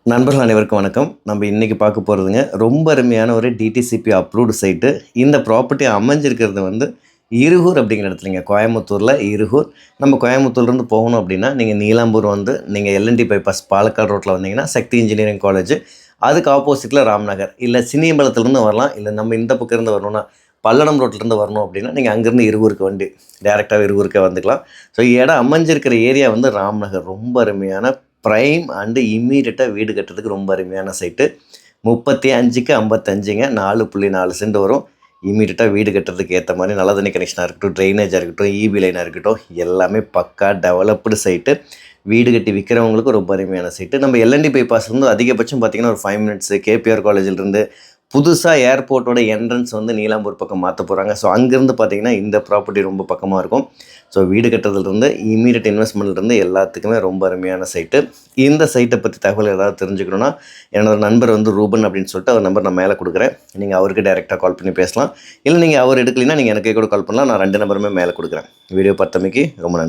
நண்பர்கள் அனைவருக்கும் வணக்கம். நம்ம இன்றைக்கி பார்க்க போகிறதுங்க ரொம்ப அருமையான ஒரு டிடிசிபி அப்ரூவ்டு சைட்டு. இந்த ப்ராப்பர்ட்டி அமைஞ்சிருக்கிறது வந்து இருகூர் அப்படிங்கிற இடத்துலங்க, கோயம்புத்தூரில் இருகூர். நம்ம கோயம்புத்தூர்லேருந்து போகணும் அப்படின்னா நீங்கள் நீலாம்பூர் வந்து நீங்கள் எல்என்டி பைபாஸ் பாலக்காடு ரோட்டில் வந்தீங்கன்னா சக்தி இன்ஜினியரிங் காலேஜ், அதுக்கு ஆப்போசிட்டில் ராம்நகர், இல்லை சினியம்பலத்துலேருந்து வரலாம், இல்லை நம்ம இந்த பக்கம் இருந்து வரணும்னா பல்லடம் ரோட்லேருந்து வரணும் அப்படின்னா நீங்கள் அங்கேருந்து இருகூருக்கு வண்டி டேரெக்டாக இருகூருக்கே வந்துக்கலாம். ஸோ இடம் அமைஞ்சிருக்கிற ஏரியா வந்து ராம்நகர். ரொம்ப அருமையான ப்ரைம் அண்டு இம்மீடியட்டாக வீடு கட்டுறதுக்கு ரொம்ப அருமையான சைட்டு. 35க்கு 55ங்க, 4.4 சென்ட் வரும். இம்மீடியட்டாக வீடு கட்டுறதுக்கு ஏற்ற மாதிரி நல்ல தண்ணி கனெக்ஷனாக இருக்கட்டும், ட்ரைனேஜாக இருக்கட்டும், இபி லைனாக இருக்கட்டும், எல்லாமே பக்கா டெவலப்டு சைட்டு. வீடு கட்டி விற்கிறவங்களுக்கு ரொம்ப அருமையான சைட்டு. நம்ம எல்என்டி பைபாஸ்லேருந்து அதிகபட்சம் பார்த்திங்கன்னா ஒரு 5 மினிட்ஸு. கேபிஆர் காலேஜிலிருந்து புதுசாக ஏர்போர்ட்டோட என்ட்ரன்ஸ் வந்து நீலாம்பூர் பக்கம் மாற்ற போகிறாங்க. ஸோ அங்கேருந்து பார்த்திங்கன்னா இந்த ப்ராப்பர்ட்டி ரொம்ப பக்கமாக இருக்கும். ஸோ வீடு கட்டுறதுலேருந்து இமீடியட் இன்வெஸ்ட்மெண்ட்லேருந்து எல்லாத்துக்குமே ரொம்ப அருமையான சைட்டு. இந்த சைட்டை பற்றி தகவல் ஏதாவது தெரிஞ்சுக்கணுன்னா என்னோட நண்பர் வந்து ரூபன் அப்படின்னு சொல்லிட்டு அவர் நம்பர் நான் மேலே கொடுக்குறேன். நீங்கள் அவருக்கு டைரெக்டாக கால் பண்ணி பேசலாம். இல்லை நீங்கள் அவர் எடுக்கலைன்னா நீங்கள் எனக்கே கூட கால் பண்ணலாம். நான் 2 நம்பருமே மேலே கொடுக்குறேன். வீடியோ பார்த்தமைக்கு ரொம்ப நன்றி.